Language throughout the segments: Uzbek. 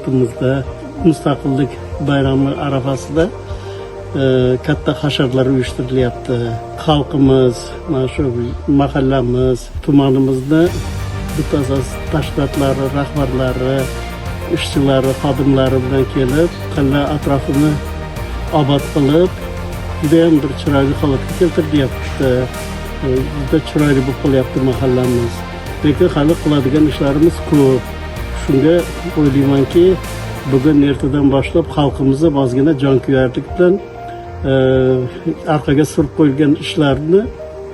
yurtimizda mustaqillik bayrami arafasida katta hasharlar uyushtiryapti. Xalqimiz, mana shu mahallamiz, tumanimizni bitta tashkilotlari rahbarlari, ishchilari, xodimlari bilan kelib, qala atrofini obod qilib, juda ham bir chiroyli holatga keltiryapti. Juda chiroyli bo'lib qolyapti mahallamiz. Lekin hali qiladigan ishlarimiz ko'p. Shunga o'ylaymanki, bugun ertadan boshlab xalqimizni ozgina jonkuyarlik bilan orqaga surib qo'yilgan ishlarni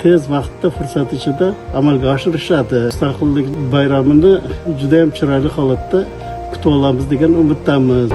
tez vaqtda fursat ichida amalga oshirishadi. Mustaqillik bayramini juda ham chiroyli holatda kutib olamiz degan umiddamiz.